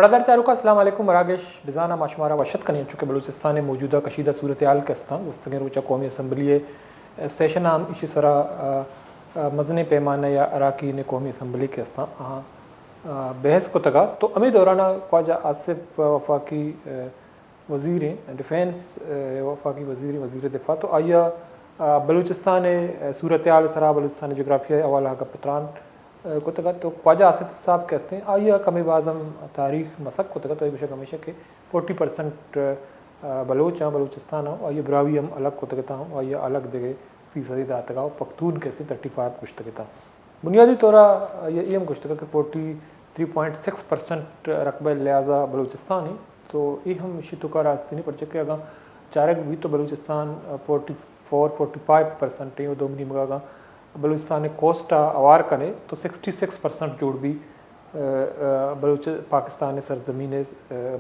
برادر چارو کا السلام علیکم مراگش بزانہ ماشمارہ وشت کنی چونکہ بلوچستان موجودہ کشیدہ صورتحال کستان گفتگی روچہ قومی اسمبلی سیشن عام اسی طرح مزن پیمانہ یا اراکین قومی اسمبلی کے استان بحث کو تگا تو امی دورانہ خواجہ آصف وفاقی وزیر ڈیفینس وفاقی وزیر دفاع تو آیا بلوچستان صورتحال سرا بلوچستان جغرافیہ حوالہ کا پتران کو تگا تو خواجہ آصف صاحب کہتے ہیں آیا کمی بازم تاریخ مسک کو تگا تو یہ بشک ہمیشہ کہ 40% بلوچ ہیں بلوچستان ہوں آیا براوی ہم الگ کو تگتا ہوں آیا الگ دگے فیصدی دا تگا پختون کہتے ہیں 35 کچھ تگتا بنیادی طورہ یہ ہم کچھ تگا کہ 43.6% رقبہ لہذا بلوچستان ہی تو یہ ہم اسی تو کا راستے نہیں پڑ چکے اگاں چارک بھی تو بلوچستان 44-45% ہیں دومنی مگا بلوچستان کوسٹا اوار کنے تو 66% جوڑ بھی پاکستان سرزمین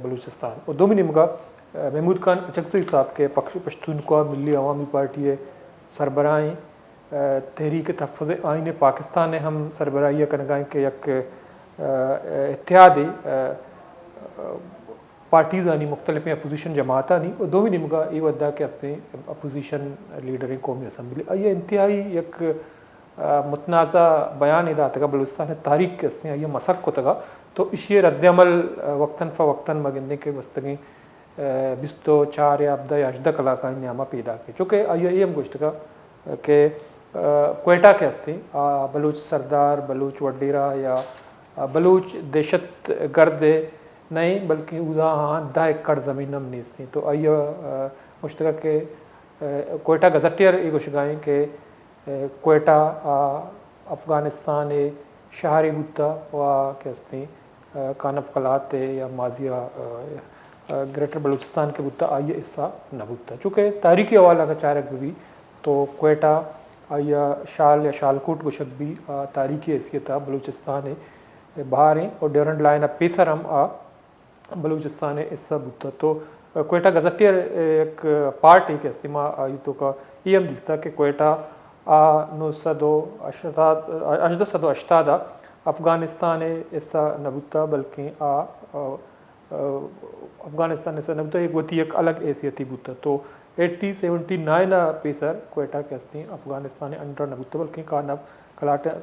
بلوچستان اور دومنی مگا محمود خان اچکزئی صاحب کے پشتونخوا ملی عوامی پارٹی سربراہیں تحریک تحفظ آئین پاکستان ہم سربراہی کنگائیں کہ یک اتحادی پارٹیزانی مختلف اپوزیشن جماعتانی اور دومی نمگا یہ ودا کہ ہستے اپوزیشن لیڈر قومی اسمبلی یہ انتہائی یک متنازع بیان ادا تگا بلوچستان تاریخ کے ہستے یہ مسک کو تگا تو اسی رد عمل وقتاً فوقتاً مگندے کے وستگیں 24 یا 18 کلاکہ نیامہ پیدا کے چونکہ یہ ہم گوشت کا کہ کوئٹہ کے ہستے بلوچ سردار بلوچ وڈیرہ یا بلوچ دہشت گرد نہیں بلکہ اوزا ہاں 10 ایکڑ زمین ہم نیستی تو آئیے مشترک کہ کوئٹہ گزٹیر یہ گوشگائیں کہ کوئٹہ افغانستان شہری بوتا و کہستے کانف قلعات یا ماضیہ گریٹر بلوچستان کے بوتا آئیے حصہ نہ بوتا چونکہ تاریخی حوالہ کا چارک بھی تو کوئٹہ آئیے شال یا شالکوٹ گوشک بھی تاریخی حیثیت بلوچستان باہر ہیں اور ڈیورنٹ لائن پیسر ہم بلوچستان حصہ بوتا تو کوئٹہ گزٹیر ایک پارٹ ہے کہ استعمال آیتوں کا یہ ہم دستا کہ کوئٹہ 980 افغانستان حصہ نبوتا بلکہ افغانستان حصہ نبوتا ایک وتی ایک الگ حیثیتی بوتا تو 79 پیسر کوئٹہ کے ہستے افغانستان انڈر نبوتا بلکہ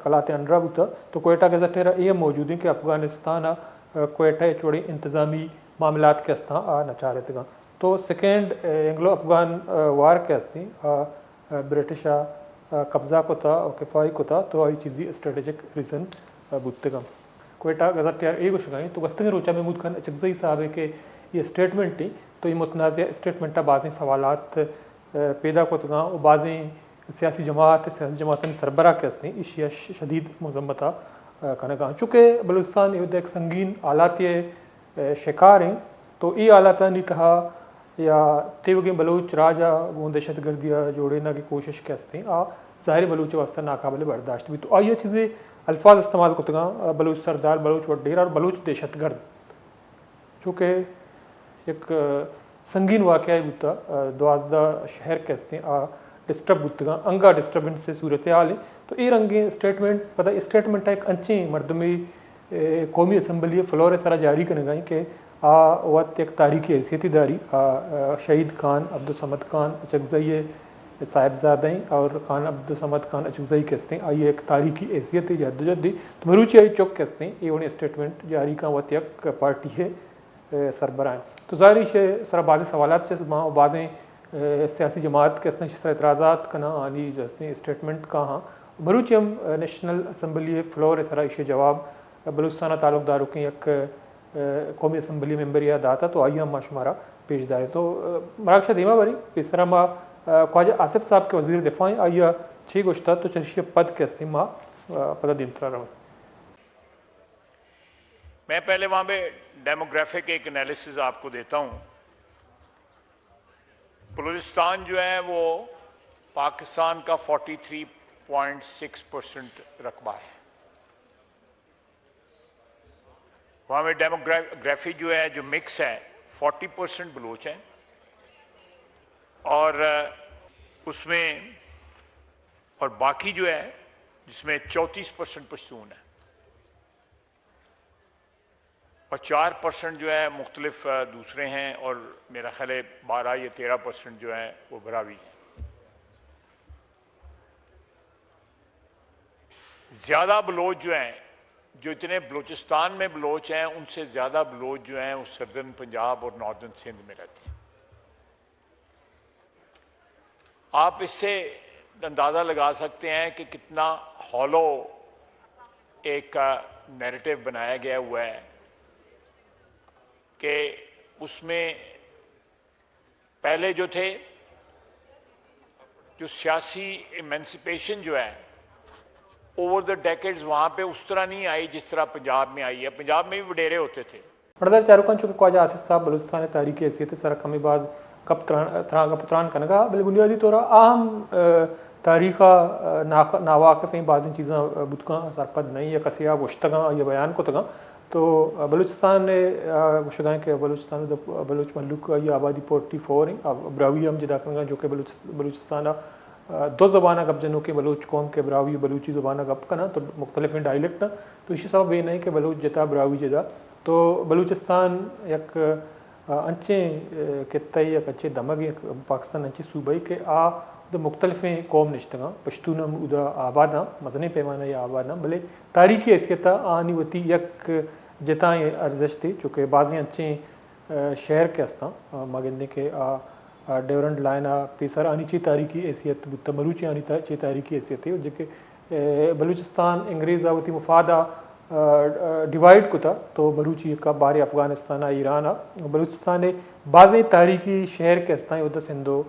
کلات انڈرا بوتا تو کوئٹہ گزٹیر یہ موجود ہیں کہ افغانستان کوئٹہ چوڑی انتظامی معاملات کے ہستاں نچارت گا تو سیکنڈ انگلو افغان وار کے ہستی برٹشہ قبضہ کو تھا اور کفائی کو تھا تو آئی چیزی اسٹریٹجک ریزن بوتے گا کوئٹہ گزٹیر یہ گوشگائیں تو گستگی روچہ محمود خان اچکزئی صاحب ہے کہ یہ اسٹیٹمنٹ تھی تو یہ متنازع اسٹیٹمنٹہ بعضیں سوالات پیدا کو تگا اور بعضیں سیاسی جماعتیں سربراہ کے ہستے اشیاء شدید مذمتہ کنگاں چونکہ بلوچستان یہ ایک سنگین آلاتی شکار ہیں تو یہ آلاتانی تہا یا تیوگیں بلوچ راجہ وہ دہشت گردیہ جوڑینا کی کوشش کے ہستے ظاہر بلوچ واسطہ ناقابل برداشت بھی تو آئیے چیزیں الفاظ استعمال کو تگا بلوچ سردار بلوچ وڈیرہ اور بلوچ دہشت گرد چونکہ ایک سنگین واقعہ ہوتا 12 شہر کے ہستے ڈسٹرب ہوتا انگا ڈسٹربنس سے صورتحال ہے تو یہ رنگیں اسٹیٹمنٹ پتہ اسٹیٹمنٹ ایک انچیں مردمی قومی اسمبلی فلور سرا جاری کرنے گئیں کہ وقت ایک تاریخی حیثیتی داری شہید خان عبدالصمد خان اچکزئی صاحبزادہ اور خان عبدالصمد خان اچکزئی کہتے ہیں آئیے ایک تاریخی حیثیت جدوجہد تو مروچی آئی چوک کہتے ہیں یہ انہیں اسٹیٹمنٹ جاری کا وقت ایک پارٹی ہے سربراہ تو ظاہری سرا بعض سوالات سے بعضیں سیاسی جماعت کے اس طرح اعتراضات کا نا آنی جیسے اسٹیٹمنٹ کا ہاں بروچی ہم نیشنل اسمبلی فلور سرا اسے جواب بلوچستانہ تعلق داروں کی ایک قومی اسمبلی ممبر یا داتا تو آئیے ہم ماشمارہ پیش دارے تو مراکشہ دیما بری اس طرح ما خواجہ آصف صاحب کے وزیر دفاع آئیے 6 گوشتہ تو چرشی پد کے استعمال پدہ دیمترا رہا میں پہلے وہاں پہ ڈیموگرافک ایک انالیسز آپ کو دیتا ہوں بلوچستان جو ہے وہ پاکستان کا 43.6% رقبہ ہے وہاں میں ڈیموگرافی جو ہے جو مکس ہے 40% بلوچ ہیں اور اس میں اور باقی جو ہے جس میں 34% پشتون ہے اور 4% جو ہے مختلف دوسرے ہیں، اور میرا خیال ہے 12 یا 13% جو ہیں وہ براوی ہیں۔ زیادہ بلوچ جو ہیں، جو اتنے بلوچستان میں بلوچ ہیں، ان سے زیادہ بلوچ جو ہیں وہ سردرن پنجاب اور ناردرن سندھ میں رہتے ہیں۔ آپ اس سے اندازہ لگا سکتے ہیں کہ کتنا ہالو ایک نیریٹو بنایا گیا ہوا ہے کہ اس میں پہلے جو تھے، جو سیاسی ایمنسپیشن جو ہے اوور دا ڈیکیڈز وہاں پہ اس طرح نہیں آئی جس طرح پنجاب میں آئی ہے۔ پنجاب میں بھی وڈیرے ہوتے تھے۔ بردر چارکان چونکہ خواجہ آصف صاحب بلوچستان تاریخی حیثیت سرک ہمیں بعض پتران کنگا بل بنیادی طور اہم تاریخہ ناواقف ہیں بعض چیزاں بتکاں سرپد نہیں یا کسیا گشتگاں یا بیان کو تگاں تو بلوچستان نے گشتگاں کہ بلوچستان بلوچ ملک یہ آبادی 44 ہیں براوی ہم جدا کنگا جو کہ بلوچستان دو زبانہ گپ جنوں کے بلوچ قوم کے براوی بلوچی زبانہ گپ کنا تو مختلف ہیں ڈائلیکٹ تو اسی سبب یہ نہیں کہ بلوچ جتا براوی جدا تو بلوچستان یک انچیں کتائی یک اچھے دمگ یک پاکستان انچے صوبائی کہ مختلف قوم نشتگاں پشتونم ادا آباداں مزنی پیمانہ یا آباداں بلے تاریخی حیثیت آنی وتی یک جتائیں ارزش تھی چونکہ بعضی انچیں شہر کے استاں مگندے کے ڈیورنٹ لائن پیسر آنی چی تاریخی حیثیت بتا مروچی آنی چی تاریخی حیثیت ہے جو کہ بلوچستان انگریز آوتی مفادہ ڈیوائڈ کو تھا تو بلوچی کا بار افغانستان ایران بلوچستان بعض تاریخی شہر کے استائیں ادھر سندھو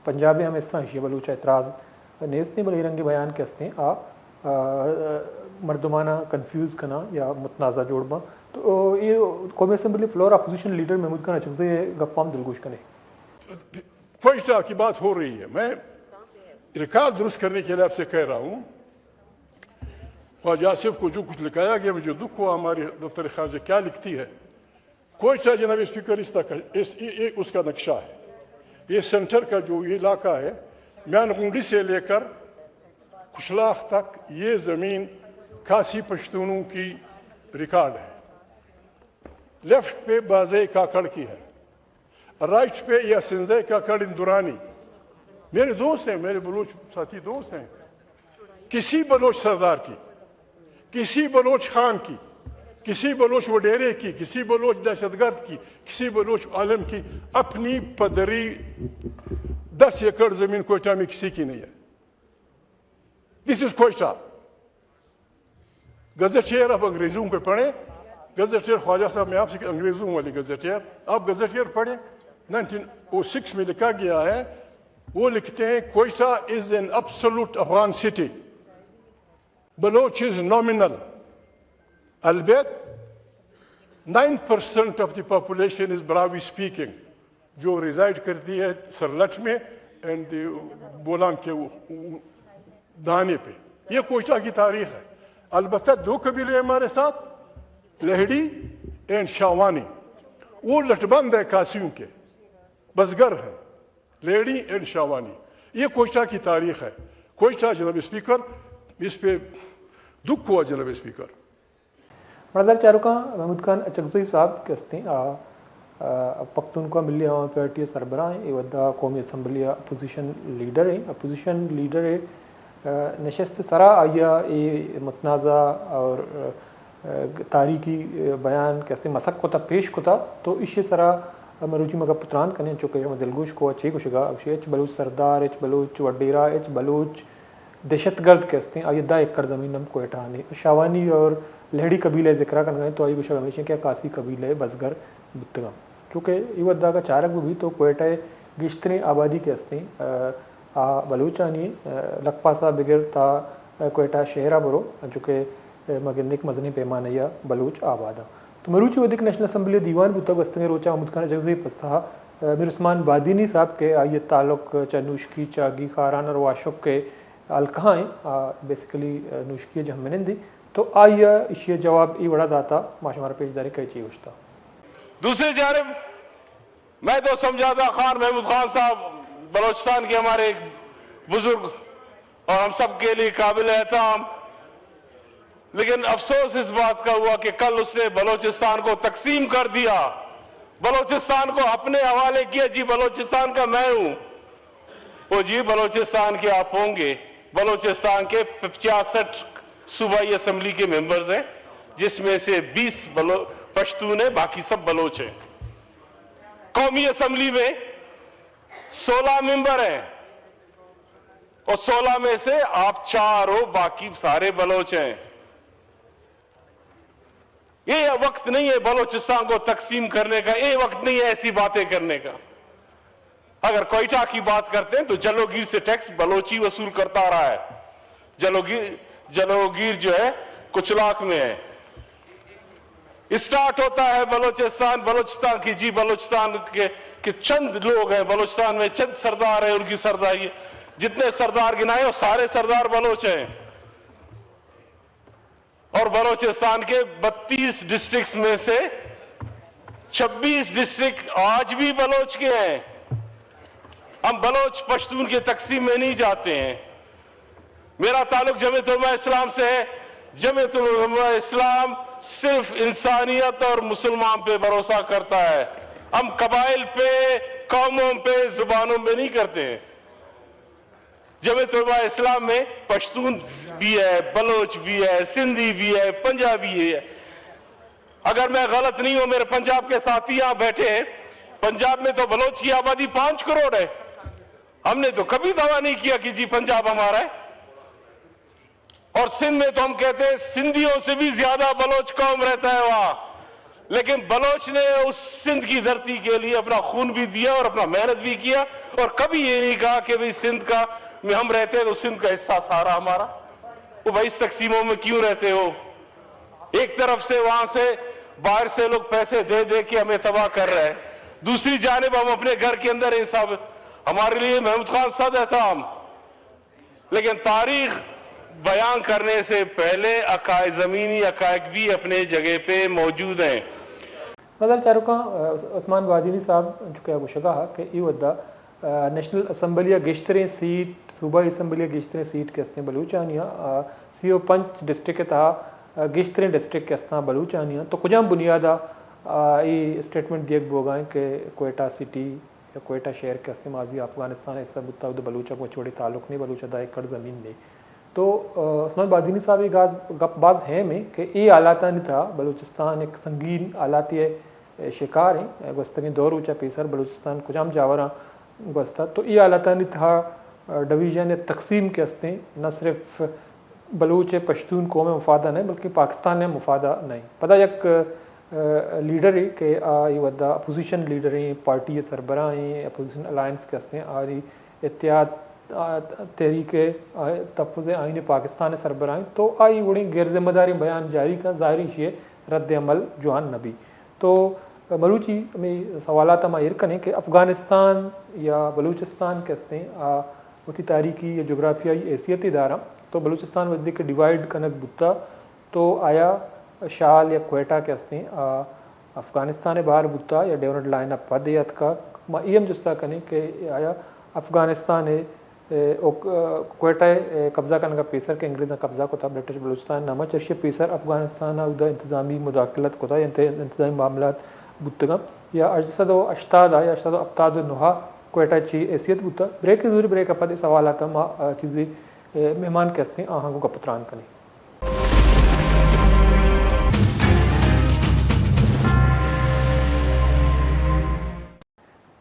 پنجابی ہم استائیں بلوچ اعتراض نیستیں بلی رنگ بیان کے استیں مردمانہ کنفیوز کنا یا متنازع جوڑ تو یہ قومی assembly floor opposition leader Mahmood Khan Achakzai گپام دلگوش کرے کوئٹہ کی بات ہو رہی ہے۔ میں ریکارڈ درست کرنے کے لیے آپ سے کہہ رہا ہوں خواجہ آصف کو جو کچھ لکھایا گیا مجھے دکھ ہوا ہماری دفتر خارجہ کیا لکھتی ہے۔ کوئٹہ جناب اسپیکر اس کا نقشہ ہے، یہ سینٹر کا جو یہ علاقہ ہے میان گنڈی سے لے کر کشلاخ تک یہ زمین کھاسی پشتونوں کی ریکارڈ ہے۔ لیفٹ پہ بازے کاکڑ کی ہے، رائٹ پہ یا سنزے کاکڑ اندرانی میرے دوست ہیں، میرے بلوچ ساتھی دوست ہیں۔ کسی بلوچ سردار کی، کسی بلوچ خان کی، کسی بلوچ وڈیرے کی، کسی بلوچ دہشت گرد کی، کسی بلوچ عالم کی اپنی پدری 10 ایکڑ زمین کوئٹہ میں کسی کی نہیں ہے۔ دس از کوئٹہ۔ گزٹیئر اب انگریزوں کو پڑھیں، گزٹیئر خواجہ صاحب میں آپ سے انگریزوں والی گزٹیئر آپ گزٹیئر پڑھیں 1906 میں لکھا گیا ہے، وہ لکھتے ہیں Quetta is an absolute Afghan city, Baloch is nominal, البیت 9% of the population is Brahui speaking جو ریزائڈ کرتی ہے سرلٹ میں اینڈ بولان کے دانے پہ۔ یہ کوئٹہ کی تاریخ ہے۔ البتہ 2 قبیلے ہمارے ساتھ، لہڑی اینڈ شاوانی، وہ لٹبند ہے کاسیوں کے، بزگر ہیں، لیڈی اینڈ شاوانی۔ یہ کوئٹہ کی تاریخ ہے۔ کوئٹہ جناب اسپیکر اس پہ دکھ ہوا جناب اسپیکر۔ بردر چارکاں محمود خان اچکزئی صاحب کے استیں پختونخوا ملی عوام پارٹی سربراہ ہیں، یہ ودا قومی اسمبلی اپوزیشن لیڈر ہیں۔ اپوزیشن لیڈر ہے نشست سرا آیا یہ متنازع اور تاریخی بیان کے استیں مسک کو تا پیش کو تا تو اسی سرا مروچی مگا پتران کنے چونکہ دلگوش کو اچھی کشگا اچ بلوچ سردار اچ بلوچ وڈیرا اچ بلوچ دہشت گرد کے استیں آئی 10 ایکڑ زمین ہم کوئٹہ آنے شاوانی اور لہڑی قبیلے ذکرہ کرنا ہے تو آئی گوشہ ہمیشہ کیا کاسی قبیلے بزگر بتگم چونکہ یہ ودا کا چارک بھی تو کوئٹہ گشتری آبادی کے استیں بلوچانی لکپاسا بگر تا کوئٹہ شہرہ برو چونکہ مگندک مزنی پیمانہ یا بلوچ آبادہ تو مروچی ودک نیشنل اسمبلی دیوان بتا گستنگ روچا محمود خان اچکزئی پسا میر عثمان بادینی صاحب کے آئیے تعلق نوشکی چاگی خاران اور واشق کے الکہاں ہیں بیسیکلی نوشکی جہاں منندی تو آئیے اشیاء جواب ای بڑا داتا ماشمار پیشداری کئی چیز ہوشتا۔ دوسری جانب میں تو سمجھاتا خان محمود خان صاحب بلوچستان کے ہمارے ایک بزرگ اور ہم سب کے لیے قابل احترام لیکن افسوس اس بات کا ہوا کہ کل اس نے بلوچستان کو تقسیم کر دیا، بلوچستان کو اپنے حوالے کیا، جی بلوچستان کا میں ہوں۔ وہ جی بلوچستان کے آپ ہوں گے، بلوچستان کے 65 صوبائی اسمبلی کے ممبرز ہیں، جس میں سے 20 پشتون ہیں، باقی سب بلوچ ہیں۔ قومی اسمبلی میں 16 ممبر ہیں، اور 16 میں سے آپ 4 ہو، باقی سارے بلوچ ہیں۔ یہ وقت نہیں ہے بلوچستان کو تقسیم کرنے کا، یہ وقت نہیں ہے ایسی باتیں کرنے کا۔ اگر کوئٹہ کی بات کرتے ہیں تو جلوگیر سے ٹیکس بلوچی وصول کرتا رہا ہے۔ جلوگیر جو ہے کچلاک میں ہے۔ اسٹارٹ ہوتا ہے بلوچستان کی، جی بلوچستان کے چند لوگ ہیں، بلوچستان میں چند سردار ہیں، ان کی سرداری، جتنے سردار گنائے وہ سارے سردار بلوچ ہیں۔ اور بلوچستان کے 32 ڈسٹرکٹس میں سے 26 ڈسٹرکٹ آج بھی بلوچ کے ہیں۔ ہم بلوچ پشتون کے تقسیم میں نہیں جاتے ہیں۔ میرا تعلق جمعیت علماء اسلام سے ہے۔ جمعیت علماء اسلام صرف انسانیت اور مسلمان پہ بھروسہ کرتا ہے، ہم قبائل پہ، قوموں پہ، زبانوں میں نہیں کرتے ہیں۔ جمعیت علماء اسلام میں پشتون بھی ہے، بلوچ بھی ہے، سندھی بھی ہے، پنجابی ہے۔ اگر میں غلط نہیں ہوں، میرے پنجاب کے ساتھی یہاں بیٹھے ہیں، پنجاب میں تو بلوچ کی آبادی 5 کروڑ ہے۔ ہم نے تو کبھی دعویٰ نہیں کیا کہ جی پنجاب ہمارا ہے۔ اور سندھ میں تو ہم کہتے ہیں سندھیوں سے بھی زیادہ بلوچ قوم رہتا ہے وہاں، لیکن بلوچ نے اس سندھ کی دھرتی کے لیے اپنا خون بھی دیا اور اپنا محنت بھی کیا، اور کبھی یہ نہیں کہا کہ بھئی سندھ کا میں ہم رہتے ہیں تو سندھ کا حصہ سارا ہمارا۔ وہ بھائی اس تقسیموں میں کیوں رہتے ہو؟ ایک طرف سے وہاں سے باہر سے لوگ پیسے دے دے کے ہمیں تباہ کر رہے ہیں، دوسری جانب ہم اپنے گھر کے اندر انصاف۔ ہمارے لیے محمود خان صد احترام، لیکن تاریخ بیان کرنے سے پہلے حقائق، زمینی حقائق بھی اپنے جگہ پہ موجود ہیں۔ نظر چاروکا عثمان بادینی صاحب جو گوشگاہ کہ ای ودا نیشنل اسمبلی گیشترین سیٹ صوبائی اسمبلی گیشترین سیٹ کے استیں بلوچانیاں 35 ڈسٹرکٹ تھا گیشترین ڈسٹرکٹ کے استیں بلوچانیاں تو کجام بنیادہ ای اسٹیٹمنٹ دیکھ بوگائیں کہ کوئٹہ سٹی یا کوئٹہ شہر کے استیں ماضی افغانستان ایسا بتا ود بلوچہ کو چھوڑی تعلق نہیں، بلوچہ دا ایکڑ زمین نہیں۔ تو عثمان بادینی صاحب یہ گپ باز ہیں میں کہ یہ حالاتانی تھا بلوچستان ایک سنگین حالاتی شکار ہیں گستگین دور اوچا پیسر بلوچستان کجام جاوراں گستا، تو یہ حالاتانی تھا ڈویژن تقسیم کے استیں نہ صرف بلوچ پشتون قوم مفادہ نہیں بلکہ پاکستان میں مفادہ نہیں۔ پتہ یک لیڈر ہے کہ یہ ودا اپوزیشن لیڈر ہیں، پارٹی سربراہ ہیں، اپوزیشن الائنس کے استیں آری اتحاد تحریک تحفظ آئین پاکستان سربراہ ہیں، تو آئی وڑیں غیر ذمہ داری بیان جاری کا ظاہری ہے رد عمل جوان نبی۔ تو بلوچی میں سوالات ہم ارکن ہیں کہ افغانستان یا بلوچستان کے استیں ہوتی تاریخی یا جغرافیائی حیثیت دارا، تو بلوچستان ودی کے ڈیوائڈ کنک بتا تو آیا شال یا کوئٹہ کے استیں افغانستان باہر بتا یا ڈیورنٹ لائن اپ پدیت کا ایم جستا کنے کہ آیا افغانستان ہے کوئٹہ قبضہ کرنے کا پیسر کے انگریزاں قبضہ کو تھا برٹش بلوچستان نامہ چرشی پیسر افغانستان ادا انتظامی مداخلت کو تھا یا انتظامی معاملات بتگا یا 880 یا 879 کوئٹہ چی حیثیت بتا بریک ضروری بریک اپنے سوالات ما چیزیں مہمان کے استیں آہنگوں کا پتران کریں۔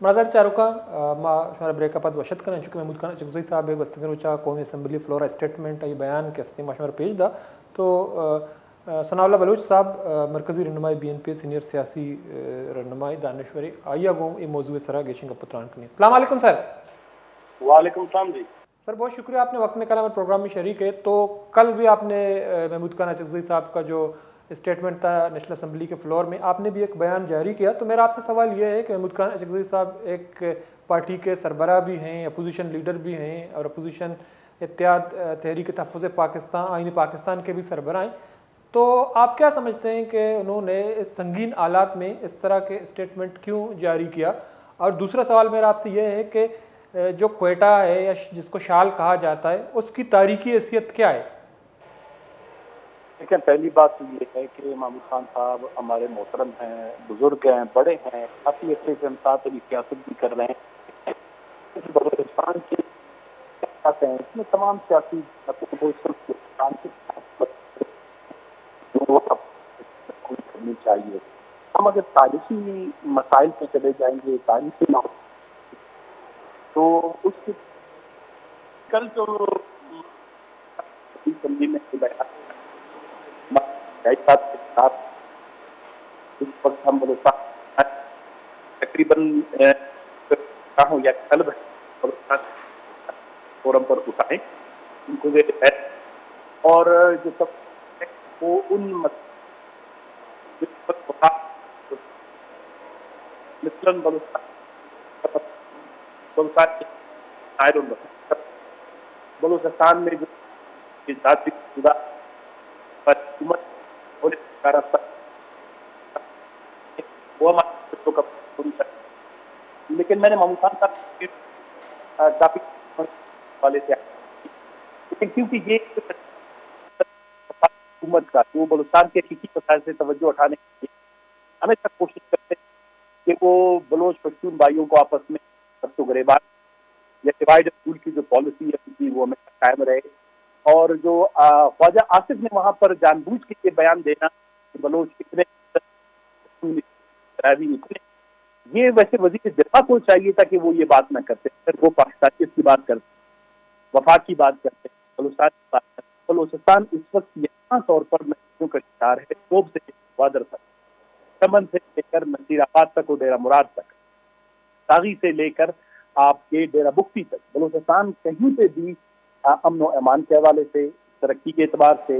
مناظر چاروکا ما شمار بریک اپت وشد کریں چونکہ محمود خان چکزئی صاحب گستگن وچا قومی اسمبلی فلورا اسٹیٹمنٹ ای بیان کے استیں ما شمار پیش دا تو ثناء اللہ بلوچ صاحب مرکزی رہنمائی بی این پی سینئر سیاسی رہنمائی دانشوری آئیہ گو یہ موضوع سرا گیشن کا پتران کریں۔ السلام علیکم سر۔ وعلیکم السلام جی۔ سر بہت شکریہ آپ نے وقت نکالا ہمارے پروگرام میں شریک ہے۔ تو کل بھی آپ نے محمود خان چکزئی صاحب کا جو اسٹیٹمنٹ تھا نیشنل اسمبلی کے فلور میں آپ نے بھی ایک بیان جاری کیا، تو میرا آپ سے سوال یہ ہے کہ محمود خان چکزئی صاحب ایک پارٹی کے سربراہ بھی ہیں، اپوزیشن لیڈر بھی ہیں اور اپوزیشن اتحاد تحریک تحفظ پاکستان آئین پاکستان کے بھی سربراہ ہیں، تو آپ کیا سمجھتے ہیں کہ انہوں نے اس سنگین حالات میں اس طرح کے اسٹیٹمنٹ کیوں جاری کیا؟ اور دوسرا سوال میرا آپ سے یہ ہے کہ جو کوئٹہ ہے یا جس کو شال کہا جاتا ہے اس کی تاریخی حیثیت کیا ہے؟ دیکھیں پہلی بات تو یہ ہے کہ محمود خان صاحب ہمارے محترم ہیں، بزرگ ہیں، بڑے ہیں، کافی عرصے سے ہم ساتھ ابھی سیاست بھی کر رہے ہیں. بلوچستان کے ساتھ ہیں اس میں تمام سیاسی بلوچستان کے کرنی چاہیے. ہم اگر تاریخی مسائل پہ چلے جائیں گے، تاریخی تو اس کے کل جو اسمبلی میں اس وقت ہم بلوچستان تقریباً یا کل فورم پر اٹھائیں ان کو اور جو سب وہ ان مثلاً بلوچستان میں جو ذاتی حکومت وہ ہمارے بچوں کا پوری کر. لیکن میں نے محمود خان صاحب کافی والے سے لیکن کیونکہ یہ حکومت کا وہ بلوچستان کے حقیقی مسائل سے توجہ اٹھانے کے لیے ہمیشہ کوشش کرتے ہیں کہ وہ بلوچ پشتون بھائیوں کو آپس میں گریبان یا ڈیوائڈ رول کی جو پالیسی ہے ان کی وہ ہمیشہ قائم رہے. اور جو خواجہ آصف نے وہاں پر جان بوجھ کے یہ بیان دینا کہ بلوچ اتنے یہ ویسے وزیر دفاع کو چاہیے تھا کہ وہ یہ بات نہ کرتے. وہ پاکستانیت کی بات کرتے، وفاق کی بات کرتے، بلوچستان کی بات کرتے. بلوچستان اس وقت یہاں طور پر محنتوں کا شکار ہے. صوب سے وادر تک، چمن سے لے کر نصیر آباد تک اور ڈیرہ مراد تک، ساغی سے لے کر آپ کے ڈیرہ بگٹی تک، بلوچستان کہیں پہ بھی امن و امان کے حوالے سے، ترقی کے اعتبار سے،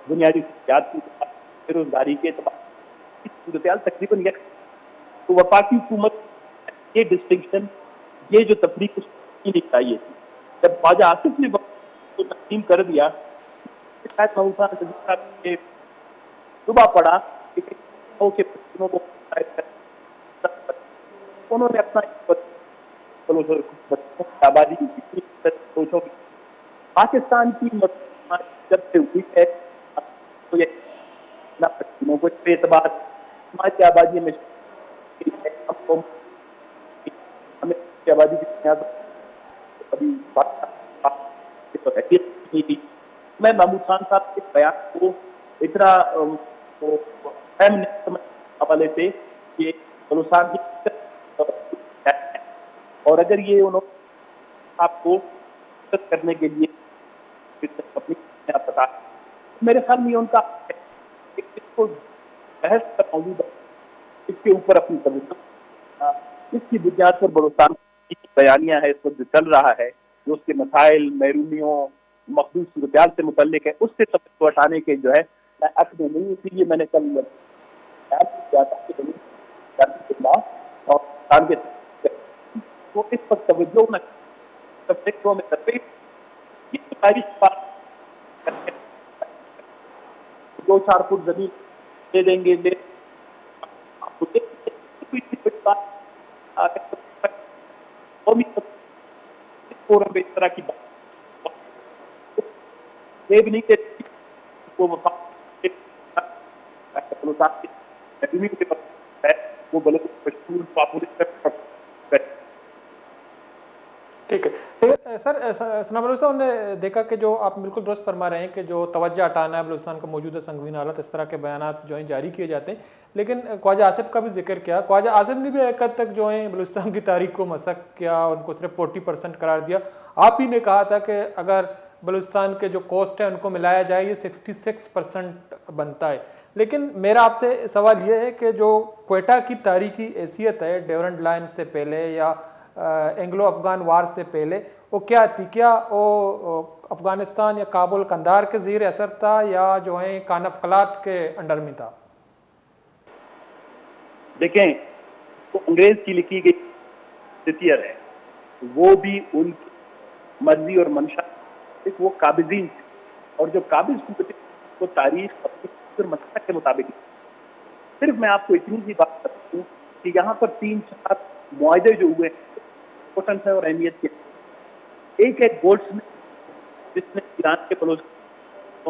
بنیادی سہولیات کے اعتبار سے، بے روزگاری کے اعتبار سے صورتحال تقریباً یک. تو وفاقی حکومت یہ ڈسٹنکشن، یہ جو تفریق اس کی نہیں چاہیے تھی. جب خواجہ آصف نے تقسیم کر دیا شاید صبح پڑا کہ انہوں نے اپنا آبادی سوچوں کی پاکستان کی جب سے ہوئی ہے اعتبار ہماری آبادی میں آبادی کی بنیاد میں محمود خان صاحب کے بیان کو اتنا حوالے سے کہ بلوچستان کی اور اگر یہ انہوں آپ کو کرنے کے لیے بتا میرے خیال میں ان کا اس کو بحث کا موجود ہے، اس کے اوپر اپنی توجہ اس کی بنیاد پر بلوچستان کی بیانیہ ہے اس وقت جو چل رہا ہے، جو اس کے مسائل محرومیوں مخصوص صورتحال سے متعلق ہے، اس سے توجہ ہٹانے کے جو ہے عقد میں نہیں. اسی لیے میں نے کل اور وہ اس پر توجہ نہ فکروں میں کرتے دو چار فٹ زمین دے دیں گے فورم اس طرح کی بات نہیں کرتی وہ ٹھیک ہے سر. ثنا بلوچ صاحب نے دیکھا کہ جو آپ بالکل درست فرما رہے ہیں کہ جو توجہ ہٹانا ہے بلوچستان کا موجودہ سنگین حالت، اس طرح کے بیانات جو ہیں جاری کیے جاتے ہیں. لیکن خواجہ آصف کا بھی ذکر کیا، خواجہ آصف نے بھی ایک حد تک جو ہیں بلوچستان کی تاریخ کو مسخ کیا، ان کو صرف 40% قرار دیا. آپ ہی نے کہا تھا کہ اگر بلوچستان کے جو کوسٹ ہیں ان کو ملایا جائے یہ 66% بنتا ہے. لیکن میرا آپ سے سوال یہ ہے کہ جو کوئٹہ کی تاریخی حیثیت ہے ڈیورنٹ لائن سے پہلے یا اینگلو افغان وار سے پہلے، وہ کیا تھی؟ کیا وہ افغانستان یا کابل قندھار کے زیر اثر تھا یا جو ہے کانفقلات کے انڈر میں تھا؟ دیکھیں تو انگریز کی لکھی گئی ستیئر ہے، وہ بھی ان کی مرضی اور منشا، وہ قابضین تھے، اور جو قابض ہوتے وہ تاریخ اپنی مسئلہ کے مطابق. صرف میں آپ کو اتنی سی بات کرتا ہوں کہ یہاں پر 3-4 معاہدے جو ہوئے امپورٹنٹ ہے اور اہمیت کے. ایک ہے گولڈ سمتھ جس نے ایران کے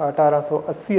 1880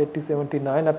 1879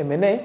MNA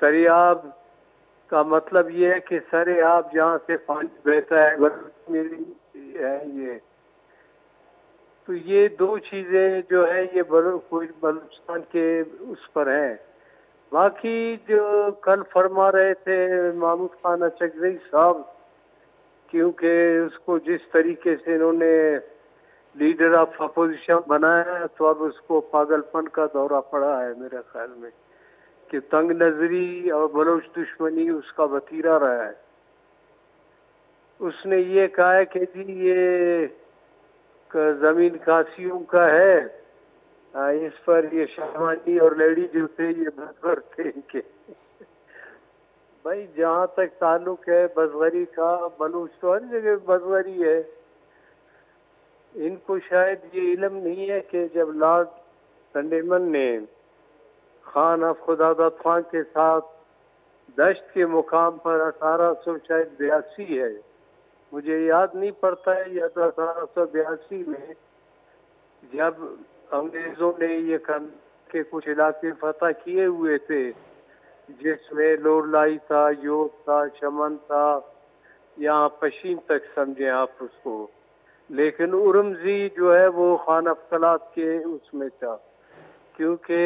سریاب کا مطلب یہ ہے کہ سریاب جہاں سے پانی بہتا ہے یہ تو یہ دو چیزیں جو ہے یہ بلوچستان کے اس پر ہیں. باقی جو کل فرما رہے تھے محمود خان اچکزئی صاحب، کیونکہ اس کو جس طریقے سے انہوں نے لیڈر آف اپوزیشن بنایا ہے تو اب اس کو پاگل پن کا دورہ پڑا ہے میرے خیال میں، کہ تنگ نظری اور بلوچ دشمنی اس کا وتیرہ رہا ہے. اس نے یہ کہا ہے کہ جی یہ زمین کاسیوں کا ہے، اس پر یہ شہوانی اور لیڈی جو تھے یہ بزگر تھے ان کے. بھائی جہاں تک تعلق ہے بزغری کا، بلوچ تو ہر جگہ بزغری ہے. ان کو شاید یہ علم نہیں ہے کہ جب لارڈ سنڈیمن نے خان آف خداداد خان کے ساتھ دشت کے مقام پر 1882 ہے، مجھے یاد نہیں پڑتا ہے، یا تو 1882 میں جب انگریزوں نے یہ کے کچھ علاقے فتح کیے ہوئے تھے، جس میں لور لائی تھا، یوب تھا، چمن تھا، یہاں پشین تک سمجھیں آپ اس کو، لیکن ارمزی جو ہے وہ خان افضلات کے اس میں تھا، کیونکہ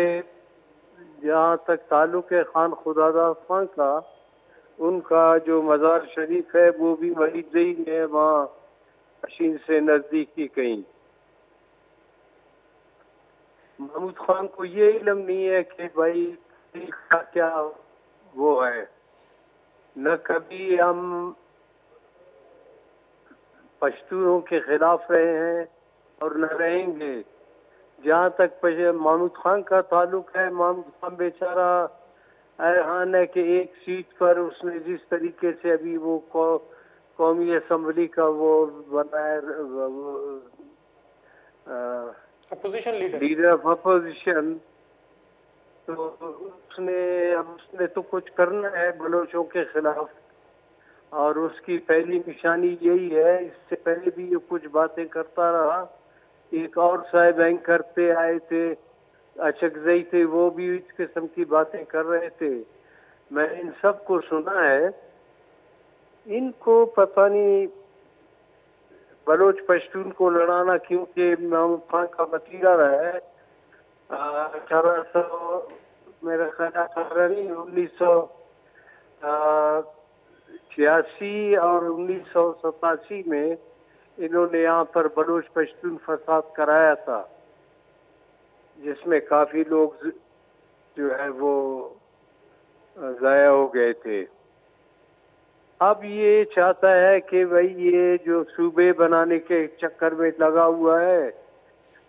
جہاں تک تعلق ہے خان خداداد خان کا، ان کا جو مزار شریف ہے وہ بھی وہی ذہن ہے وہاں پشین سے نزدیکی کہیں. محمود خان کو یہ علم نہیں ہے کہ بھائی کا کیا وہ ہے. نہ کبھی ہم پشتونوں کے خلاف رہے ہیں اور نہ رہیں گے. جہاں تک محمود خان کا تعلق ہے، محمود خان بیچارہ ایران ہے کہ ایک سیٹ پر اس نے جس طریقے سے ابھی وہ قومی اسمبلی کا وہ بنایا اپوزیشن لیڈر آف اپوزیشن، تو اس نے تو کچھ کرنا ہے بلوچوں کے خلاف، اور اس کی پہلی نشانی یہی ہے. اس سے پہلے بھی یہ کچھ باتیں کرتا رہا. ایک اور صاحب کرتے آئے تھے، اچکزئی تھے، وہ بھی اس قسم کی باتیں کر رہے تھے. میں ان سب کو سنا ہے. ان کو پتہ نہیں بلوچ پشتون کو لڑانا، کیونکہ محمود خان کا وتیرہ رہا ہے. 1800 میرا خیال 1986 اور 1987 میں انہوں نے یہاں پر بلوچ پشتون فساد کرایا تھا، جس میں کافی لوگ جو ہے وہ ضائع ہو گئے تھے. اب یہ چاہتا ہے کہ بھائی یہ جو صوبے بنانے کے چکر میں لگا ہوا ہے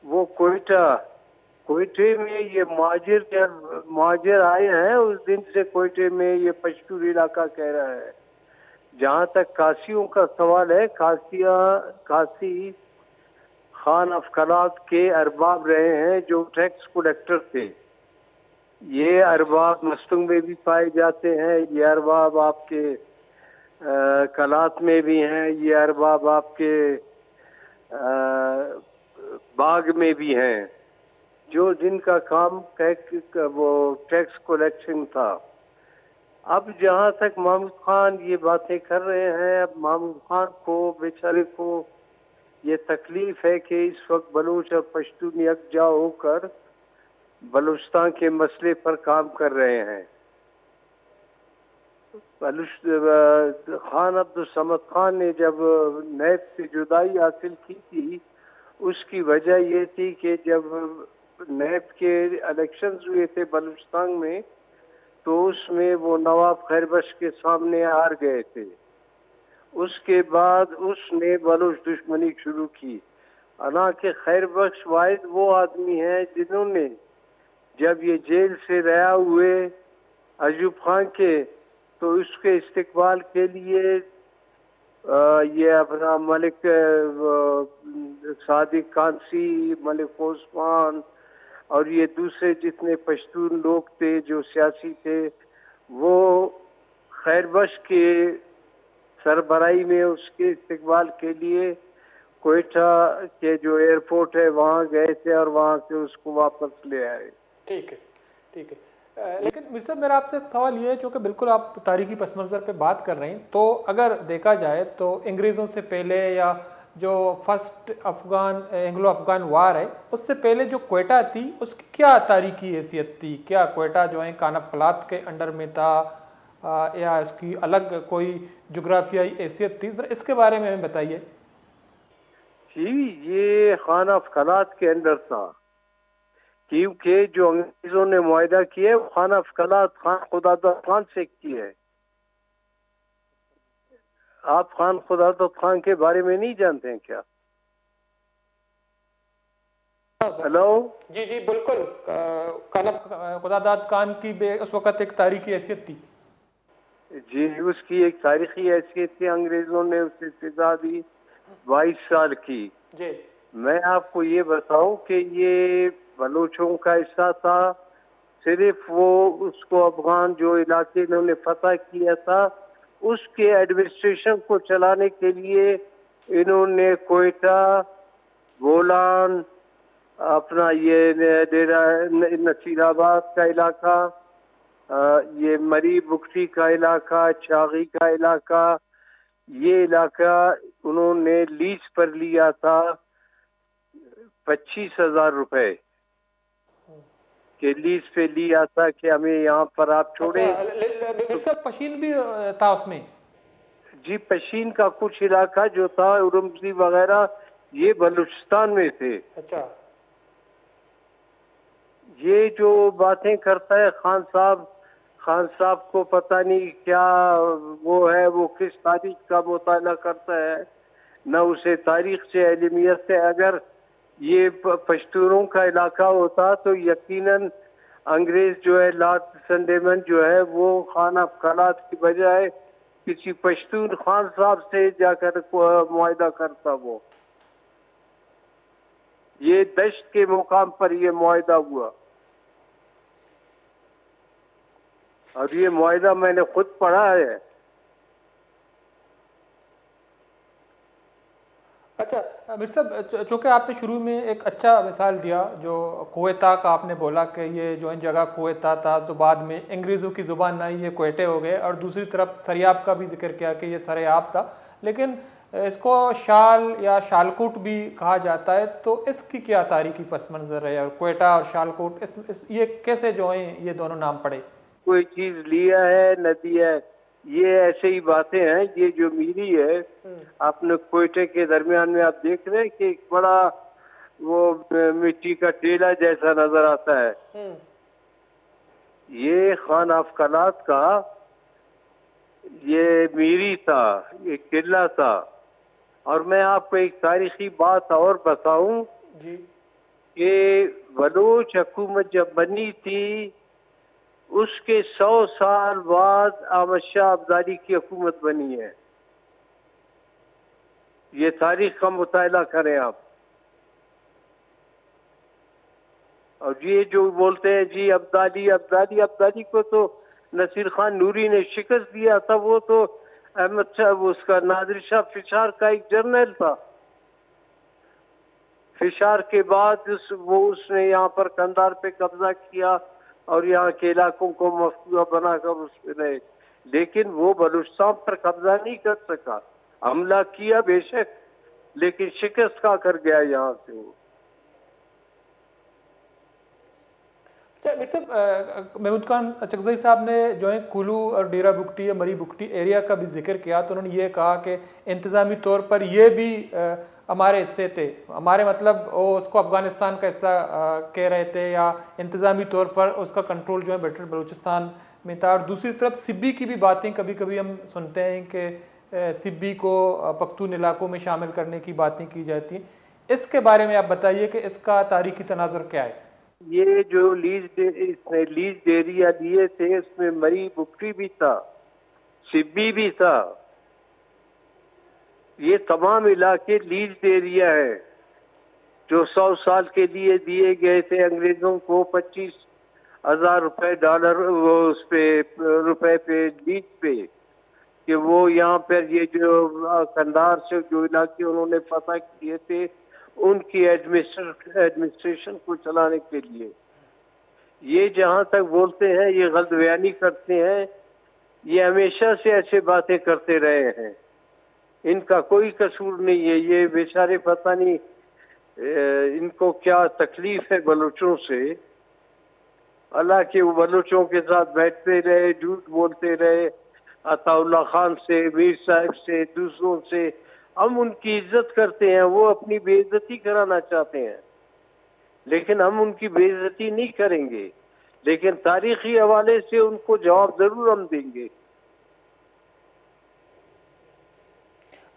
وہ کوئٹے میں یہ مہاجر آئے ہیں، اس دن سے کوئٹے میں یہ پشتون علاقہ کہہ رہا ہے. جہاں تک کاسیوں کا سوال ہے، کاسی خان افضلات کے ارباب رہے ہیں جو ٹیکس کلیکٹر تھے. یہ ارباب مستنگ میں بھی پائے جاتے ہیں، یہ ارباب آپ کے کلات میں بھی ہیں، یہ ارباب آپ کے باغ میں بھی ہیں، جو جن کا کام وہ ٹیکس کلیکشن تھا. اب جہاں تک محمود خان یہ باتیں کر رہے ہیں، اب محمود خان کو بیچارے کو یہ تکلیف ہے کہ اس وقت بلوچ اور پشتون یکجا ہو کر بلوچستان کے مسئلے پر کام کر رہے ہیں. خان عبدالصمد خان نے جب نیب سے جدائی حاصل کی تھی، اس کی وجہ یہ تھی کہ جب نیب کے الیکشنز ہوئے تھے بلوچستان میں تو اس میں وہ نواب خیر بخش کے سامنے ہار گئے تھے. اس کے بعد اس نے بلوچ دشمنی شروع کی. حالانکہ خیر بخش واحد وہ آدمی ہیں جنہوں نے جب یہ جیل سے رہا ہوئے ایوب خان کے، تو اس کے استقبال کے لیے یہ اپنا ملک صادق کانسی، ملک عثمان اور یہ دوسرے جتنے پشتون لوگ تھے جو سیاسی تھے، وہ خیر بخش کے سربراہی میں اس کے استقبال کے لیے کوئٹہ کے جو ایئرپورٹ ہے وہاں گئے تھے اور وہاں سے اس کو واپس لے آئے. ٹھیک ہے ٹھیک ہے. لیکن مرزا صاحب میرا آپ سے ایک سوال یہ ہے، چونکہ بالکل آپ تاریخی پس منظر پہ بات کر رہے ہیں، تو اگر دیکھا جائے تو انگریزوں سے پہلے یا جو فرسٹ اینگلو افغان وار ہے اس سے پہلے جو کوئٹہ تھی اس کی کیا تاریخی حیثیت تھی؟ کیا کوئٹہ جو ہے کانفقلات کے انڈر میں تھا یا اس کی الگ کوئی جغرافیائی حیثیت تھی؟ ذرا اس کے بارے میں ہمیں بتائیے۔ جی یہ خان افقلات کے اندر تھا، کیونکہ جو انگریزوں نے معاہدہ کیا ہے وہ خان افقلات خان خداداد خان سے کی ہے۔ آپ خان خداداد خان کے بارے میں نہیں جانتے ہیں کیا؟ ہلو جی جی بالکل، خداداد خان کی اس وقت ایک تاریخی حیثیت تھی۔ جی اس کی ایک تاریخی حیثیت تھی، انگریزوں نے اسے سزا دی 22 سال کی۔ جی میں آپ کو یہ بتاؤں کہ یہ بلوچوں کا حصہ تھا، صرف وہ اس کو افغان جو علاقے انہوں نے فتح کیا تھا اس کے ایڈمنسٹریشن کو چلانے کے لیے انہوں نے کوئٹہ، بولان، اپنا یہ ڈیرہ نصیر آباد کا علاقہ، یہ مری بکٹی کا علاقہ، چاغی کا علاقہ، یہ علاقہ انہوں نے لیز پر لیا تھا 25,000 روپے کے لیز پہ لیا تھا کہ ہمیں یہاں پر آپ چھوڑیں۔ پشین بھی تھا اس میں؟ جی پشین کا کچھ علاقہ جو تھا ارمزی وغیرہ یہ بلوچستان میں تھے۔ اچھا، یہ جو باتیں کرتا ہے خان صاحب کو پتہ نہیں کیا وہ ہے، وہ کس تاریخ کا مطالعہ کرتا ہے، نہ اسے تاریخ سے علمیت ہے۔ اگر یہ پشتونوں کا علاقہ ہوتا تو یقیناً انگریز جو ہے لارڈ سنڈیمن جو ہے وہ خان افقلات کی بجائے کسی پشتون خان صاحب سے جا کر معاہدہ کرتا۔ وہ یہ دشت کے مقام پر یہ معاہدہ ہوا، اور یہ معاہدہ میں نے خود پڑھا ہے۔ اچھا مرزا صاحب، چونکہ آپ نے شروع میں ایک اچھا مثال دیا جو کوئٹہ کا، آپ نے بولا کہ یہ جو جگہ کوئٹہ تھا تو بعد میں انگریزوں کی زبان نہ یہ کوئٹے ہو گئے، اور دوسری طرف سریاب کا بھی ذکر کیا کہ یہ سریاب تھا، لیکن اس کو شال یا شالکوٹ بھی کہا جاتا ہے، تو اس کی کیا تاریخی پس منظر ہے؟ اور کوئٹہ اور شالکوٹ یہ کیسے جو ہیں یہ دونوں نام پڑے؟ کوئی چیز لیا ہے نہ دیا ہے، یہ ایسے ہی باتیں ہیں۔ یہ جو میری ہے آپ نے کوئٹے کے درمیان میں آپ دیکھ رہے ہیں کہ ایک بڑا وہ مٹی کا ٹیلا جیسا نظر آتا ہے، یہ خان افقلات کا یہ میری تھا، یہ قلعہ تھا۔ اور میں آپ کو ایک تاریخی بات اور بتاؤں کہ بلوچ حکومت جب بنی تھی اس کے 100 سال بعد احمد شاہ ابدالی کی حکومت بنی ہے۔ یہ تاریخ کا مطالعہ کریں آپ۔ اور یہ جو بولتے ہیں جی ابدالی کو تو نصیر خان نوری نے شکست دیا تھا، وہ تو احمد شاہ اس کا نادر شاہ فشار کا ایک جرنیل تھا۔ فشار کے بعد اس نے یہاں پر قندھار پہ قبضہ کیا اور یہاں کے علاقوں کو مفتوحہ بنا کر اس پہ رہے، لیکن وہ بلوچستان پر قبضہ نہیں کر سکا۔ حملہ کیا بے شک، لیکن شکست کھا کر گیا یہاں سے وہ۔ محمود خان اچکزئی صاحب نے جو ہے کولو اور ڈیرہ بگٹی یا مری بگٹی ایریا کا بھی ذکر کیا، تو انہوں نے یہ کہا کہ انتظامی طور پر یہ بھی ہمارے حصے تھے، ہمارے مطلب وہ اس کو افغانستان کا حصہ کہہ رہے تھے، یا انتظامی طور پر اس کا کنٹرول جو ہے بیٹر بلوچستان میں تھا۔ اور دوسری طرف سبی کی بھی باتیں کبھی کبھی ہم سنتے ہیں کہ سبی کو پختون علاقوں میں شامل کرنے کی باتیں کی جاتی ہیں، اس کے بارے میں آپ بتائیے کہ اس کا تاریخی تناظر کیا ہے؟ یہ جو لیز ایریا لیے تھے اس میں مری بکٹی بھی تھا، سبی بھی تھا، یہ تمام علاقے لیز ایریا ہے جو 100 سال کے لیے دیے گئے تھے انگریزوں کو 25,000 روپے ڈالر وہ اس پہ روپے پہ لیز پہ، کہ وہ یہاں پر یہ جو قندھار سے جو علاقے انہوں نے فتح کیے تھے ان کی ایڈمنسٹریشن کو چلانے کے لیے۔ یہ جہاں تک بولتے ہیں یہ غلط بیانی کرتے ہیں، یہ ہمیشہ سے ایسے باتیں کرتے رہے ہیں، ان کا کوئی قصور نہیں ہے. یہ بیچارے پتہ نہیں ان کو کیا تکلیف ہے بلوچوں سے. اللہ کے وہ بلوچوں کے ساتھ بیٹھتے رہے، جھوٹ بولتے رہے، عطا اللہ خان سے، میر صاحب سے، دوسروں سے. ہم ان کی عزت کرتے ہیں، وہ اپنی بے عزتی کرانا چاہتے ہیں لیکن ہم ان کی بے عزتی نہیں کریں گے، لیکن تاریخی حوالے سے ان کو جواب ضرور ہم دیں گے.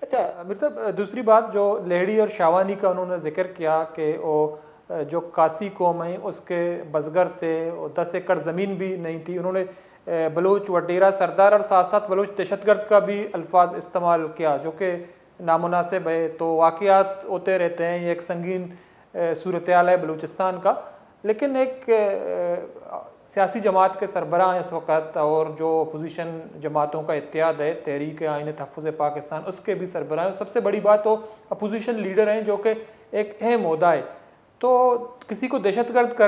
اچھا امیر صاحب، دوسری بات جو لیہڑی اور شاوانی کا انہوں نے ذکر کیا کہ وہ جو کاسی قوم ہیں اس کے بزگر تھے، 10 ایکڑ زمین بھی نہیں تھی. انہوں نے بلوچ وڈیرا سردار اور ساتھ ساتھ بلوچ دہشت گرد کا بھی الفاظ استعمال کیا جو کہ نامناسب ہے. تو واقعات ہوتے رہتے ہیں، یہ ایک سنگین صورتحال ہے بلوچستان کا. لیکن ایک سیاسی جماعت کے سربراہ ہیں اس وقت، اور جو اپوزیشن جماعتوں کا اتحاد ہے تحریک آئین تحفظ پاکستان، اس کے بھی سربراہ ہیں. سب سے بڑی بات وہ اپوزیشن لیڈر ہیں جو کہ ایک اہم عہدہ ہے. تو کسی کو دہشت گرد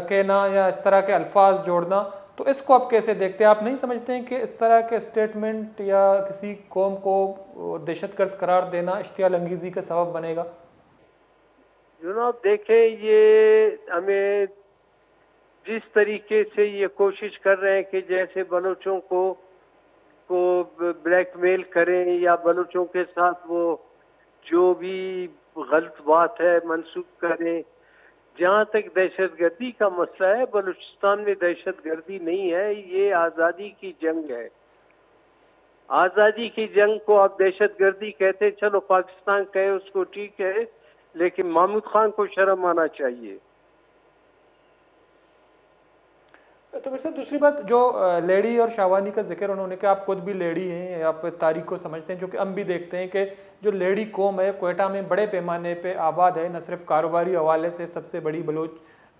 کہنا یا اس طرح کے الفاظ جوڑنا، تو اس کو آپ کیسے دیکھتے ہیں؟ آپ نہیں سمجھتے ہیں کہ اس طرح کے اسٹیٹمنٹ یا کسی قوم کو دہشت گرد قرار دینا اشتعال انگیزی کا سبب بنے گا؟ جناب دیکھیں، یہ ہمیں جس طریقے سے یہ کوشش کر رہے ہیں کہ جیسے بلوچوں کو بلیک میل کریں یا بلوچوں کے ساتھ وہ جو بھی غلط بات ہے منسوخ کریں. جہاں تک دہشت گردی کا مسئلہ ہے، بلوچستان میں دہشت گردی نہیں ہے، یہ آزادی کی جنگ ہے. آزادی کی جنگ کو آپ دہشت گردی کہتے، چلو پاکستان کہے اس کو ٹھیک ہے، لیکن محمود خان کو شرم آنا چاہیے. تو میرے ساتھ دوسری بات جو لیڈی اور شاوانی کا ذکر انہوں نے کہا، آپ خود بھی لیڈی ہیں، آپ تاریخ کو سمجھتے ہیں، جو کہ ہم بھی دیکھتے ہیں کہ جو لیڈی قوم ہے کوئٹہ میں بڑے پیمانے پہ آباد ہے. نہ صرف کاروباری حوالے سے سب سے بڑی بلوچ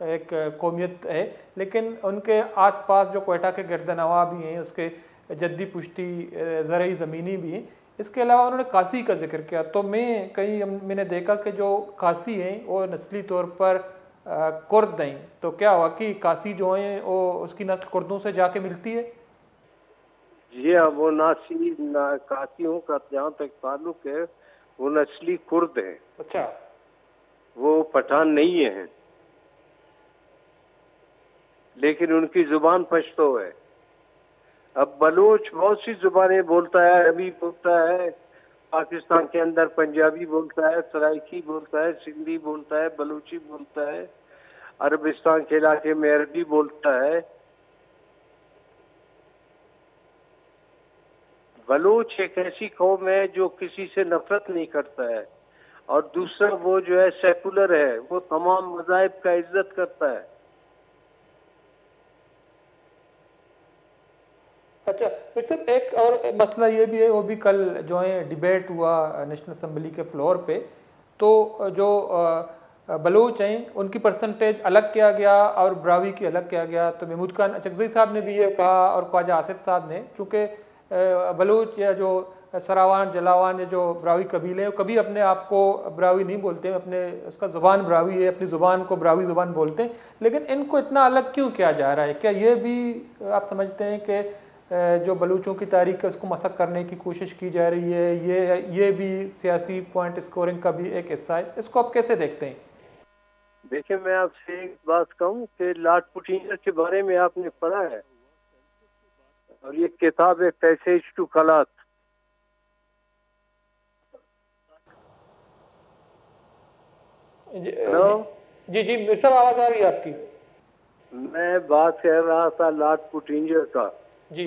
ایک قومیت ہے، لیکن ان کے آس پاس جو کوئٹہ کے گرد نواح بھی ہیں، اس کے جدی پشتی زرعی زمینی بھی ہیں. اس کے علاوہ انہوں نے کاسی کا ذکر کیا. تو میں نے دیکھا کہ جو کاسی ہیں وہ نسلی طور پر کرد ہیں. تو کیا واقعی کاسی جو ہیں وہ اس کی نسل کردوں سے جا کے ملتی ہے؟ جی ہاں، وہ کاسیوں کا جہاں تک تعلق ہے وہ نسلی کرد ہیں. اچھا، وہ پٹھان نہیں ہیں، لیکن ان کی زبان پشتو ہے. اب بلوچ بہت سی زبانیں بولتا ہے، عربی بولتا ہے، پاکستان کے اندر پنجابی بولتا ہے، سرائکی بولتا ہے، سندھی بولتا ہے، بلوچی بولتا ہے، عربستان کے علاقے میں عربی بولتا ہے. بلوچ ایک ایسی قوم ہے جو کسی سے نفرت نہیں کرتا ہے، اور دوسرا وہ جو ہے سیکولر ہے، وہ تمام مذاہب کا عزت کرتا ہے. اچھا پھر صرف ایک اور مسئلہ یہ بھی ہے، وہ بھی کل جو ہے ڈیبیٹ ہوا نیشنل اسمبلی کے فلور پہ. تو جو بلوچ ہیں ان کی پرسنٹیج الگ کیا گیا اور براوی کی الگ کیا گیا. تو محمود خان اچکزئی صاحب نے بھی یہ کہا اور خواجہ آصف صاحب نے، چونکہ بلوچ یا جو سراوان جلاوان یا جو براوی قبیلے ہیں وہ کبھی اپنے آپ کو براوی نہیں بولتے، اپنے اس کا زبان براوی ہے، اپنی زبان کو براوی زبان بولتے ہیں. لیکن ان کو اتنا الگ کیوں کیا جا رہا ہے؟ کیا یہ بھی آپ سمجھتے ہیں کہ جو بلوچوں کی تاریخ ہے اس کو مسخ کرنے کی کوشش کی جا رہی ہے؟ یہ بھی سیاسی پوائنٹ اسکورنگ کا بھی ایک حصہ ہے. اس کو آپ کیسے دیکھتے ہیں؟ دیکھیں، میں آپ سے ایک بات کہوں کہ لارڈ پوٹینجر کے بارے میں آپ نے پڑھا ہے، اور یہ کتاب ہے پیسیج ٹو کلات. جی جی میرے صاحب آواز آ رہی ہے آپ کی. میں بات کر رہا تھا لارڈ پوٹینجر کا، جی،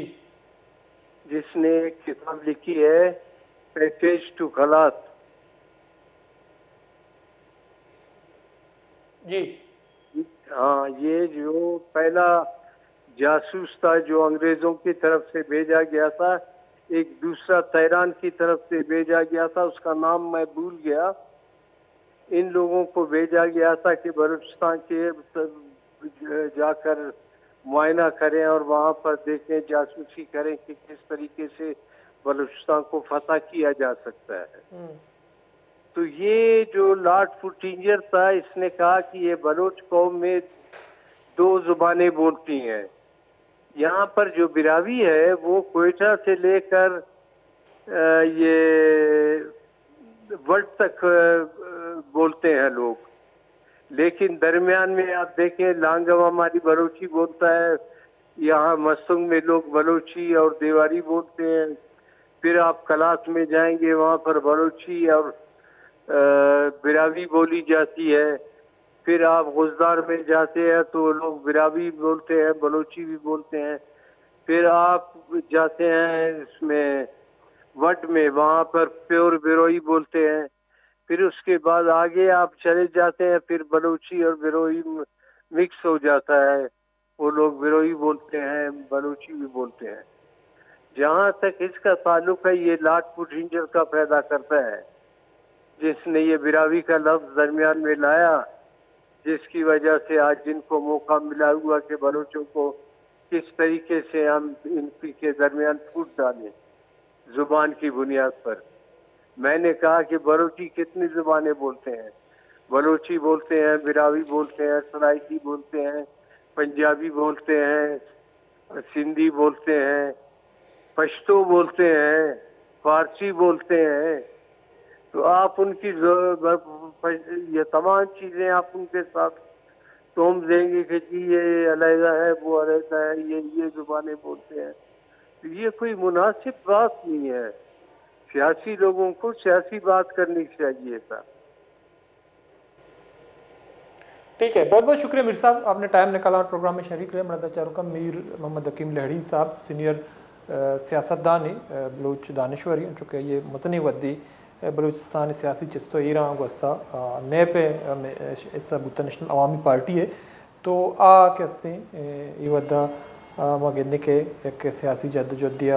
جس نے ایک کتاب لکھی ہے پیسیج ٹو کلات. جی ہاں، یہ جو پہلا جاسوس تھا جو انگریزوں کی طرف سے بھیجا گیا تھا، ایک دوسرا تیران کی طرف سے بھیجا گیا تھا، اس کا نام میں بھول گیا. ان لوگوں کو بھیجا گیا تھا کہ بلوچستان کے جا کر معائنہ کریں اور وہاں پر دیکھیں، جاسوسی کریں کہ کس طریقے سے بلوچستان کو فتح کیا جا سکتا ہے. تو یہ جو لارڈ پوٹینجر تھا، اس نے کہا کہ یہ بلوچ قوم میں 2 زبانیں بولتی ہیں. یہاں پر جو براوی ہے وہ کوئٹہ سے لے کر یہ وٹ تک بولتے ہیں لوگ, لیکن درمیان میں آپ دیکھیں لانگم ہماری بلوچی بولتا ہے, یہاں مستنگ میں لوگ بلوچی اور دیواری بولتے ہیں. پھر آپ کلاس میں جائیں گے وہاں پر بلوچی اور براوی بولی جاتی ہے. پھر آپ غزدار میں جاتے ہیں تو لوگ براوی بولتے ہیں, بلوچی بھی بولتے ہیں. پھر آپ جاتے ہیں اس میں وٹ میں, وہاں پر پیور بروئی بولتے ہیں. پھر اس کے بعد آگے آپ چلے جاتے ہیں, پھر بلوچی اور بروئی مکس ہو جاتا ہے, وہ لوگ بروئی بولتے ہیں, بلوچی بھی بولتے ہیں. جہاں تک اس کا تعلق ہے یہ لاٹ پٹ رینجر کا پیدا کرتا ہے, جس نے یہ براوی کا لفظ درمیان میں لایا, جس کی وجہ سے آج جن کو موقع ملا ہوا کہ بلوچوں کو کس طریقے سے ہم ان کے درمیان پھوٹ ڈالیں زبان کی بنیاد پر. میں نے کہا کہ بلوچی کتنی زبانیں بولتے ہیں. بلوچی بولتے ہیں, براوی بولتے ہیں, سرائکی بولتے ہیں, پنجابی بولتے ہیں, سندھی بولتے ہیں, پشتو بولتے ہیں, فارسی بولتے ہیں. تو آپ ان کی یہ تمام چیزیں آپ ان کے ساتھ توم دیں گے کہ جی یہ علیحدہ ہے, وہ علیحدہ ہے, یہ زبانیں بولتے ہیں. تو یہ کوئی مناسب بات نہیں ہے. سیاسی لوگوں کو سیاسی بات کرنی چاہیے تھا. ٹھیک ہے, بہت بہت شکریہ میر صاحب, آپ نے ٹائم نکالا اور پروگرام میں شریک رہے. مرادہ چاروں کا میر محمد حکیم لہڑی صاحب سینئر سیاستدان بلوچ دانشوری, چونکہ یہ متنی ودی بلوچستان سیاسی چستو ایران گوستا نئے پہ اس بوتا نیشنل عوامی پارٹی ہے. تو کہتے ہیں یہ ودا مگندے کے ایک سیاسی جدوجہدیہ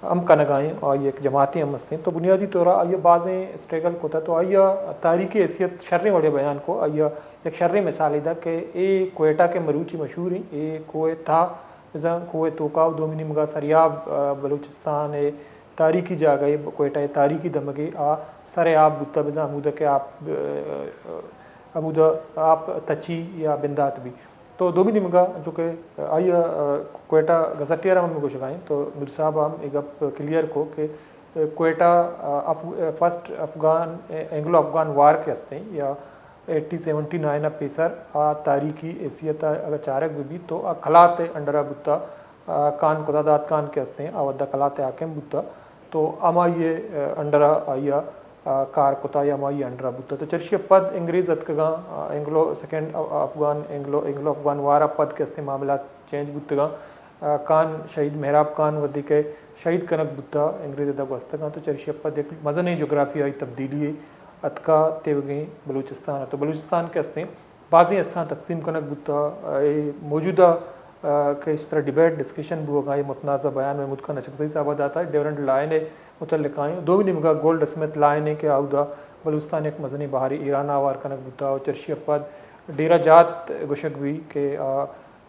ہم کنگائیں اور یہ ایک جماعتی ہم ہستے ہیں. تو بنیادی طور آئیے بعضیں اسٹریگل کو تھا, تو آئیے تاریخی حیثیت شرری وڑے بیان کو آئیے ایک شرری مثال دا کہ اے کوئٹہ کے مروچی مشہور ہیں, اے کوئے تھا کوئے توکاو دومینی مگا سریاب بلوچستان تاریخی جاگہ کوئٹہ تاریخی دمگے سر آپ بتا بزا عمودہ کے عمودہ آپ تچی یا بندات بھی. تو دومینی مگا جو کہ آئیے کوئٹہ گزٹیہ رہا ہم کو شکائیں. تو میر صاحب ہم ایک اب کلیئر کو کہ کوئٹہ فرسٹ افغان اینگلو افغان وار کے ہستے ہیں یا 1879 پیسر تاریخی حیثیت اگر چارک بھی تو خلات انڈرا بتا کان قدادات کان کے ہستے ہیں آودہ خلات حاکم بتا. تو اما یہ انڈرا آئیا کار کتا یا مائی انڈرا بتا. تو چرشی پد انگریز اتکگاں Anglo second Afghan Anglo Afghan وارا پد کے ہستے معاملات چینج بتگاں. کان شہید محراب کان ودی کے شہید کنک بتا انگریز ادب وستگاں. تو چرشی پد ایک مزنی جغرافیائی تبدیلی اتکا تیوگیں بلوچستان. تو بلوچستان کے ہستے بعضی استان تقسیم کنک بتا موجودہ کہ اس طرح ڈیبیٹ ڈسکشن بھی ہوگا. یہ متنازع بیان میں محمود خان اشرفی صاحب آتا ہے ڈیورنٹ لائن متعلق آئیں دو بھی نمگا گولڈ اسمتھ لائن ہے کہ آؤدہ بلوچستان ایک مزنی بہاری ایران آوار کنک بتا. اور چرشی پد ڈیرہ جات گشک بھی کہ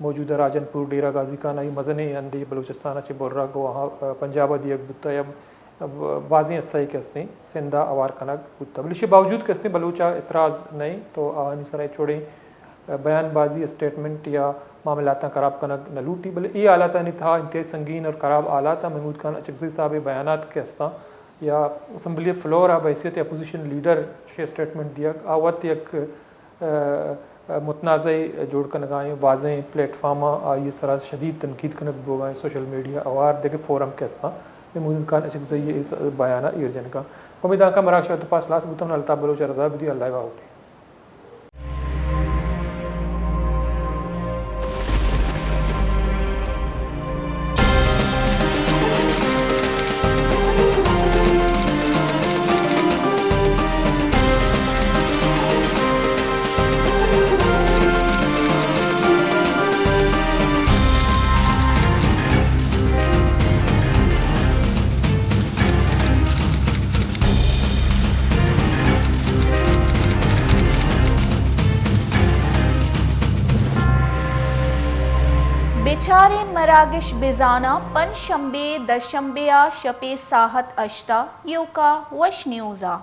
موجودہ راجن پور ڈیرہ غازی خان آئی مزنی اندی بلوچستان اچھے بورا کو وہاں پنجاب دیگ بتا یا بعضی استائی کے ہستے سندھا آوار کنک بتا. بلشی باوجود کے ہستے بلوچا اعتراض نہیں تو آنی سرائے چھوڑیں بیان بازی اسٹیٹمنٹ یا معاملات خراب کنک نہ لوٹی. بلے یہ آلات نہیں تھا انتہائی سنگین اور خراب آلات. محمود خان اچکزئی صاحب بیانات کے ہستا یا اسمبلی فلور بحیثیت اپوزیشن لیڈر سے اسٹیٹمنٹ دیا آوت ایک متنازع جوڑ کنگائیں واضح پلیٹ فارما یہ سرا شدید تنقید کنک بوگائیں سوشل میڈیا اوار دیکھے فورم کے ہستا محمود خان اچکزئی اس بیانہ ایرجن کا امید کا مراکشہ تو پاس لاس بتم الطاف بلوچ رضا بدی اللہ ہوتی. بیچارے مراگش بزانا پن شنبے در شنبیا شپے ساحت اشتا یوکا وش نیوزا.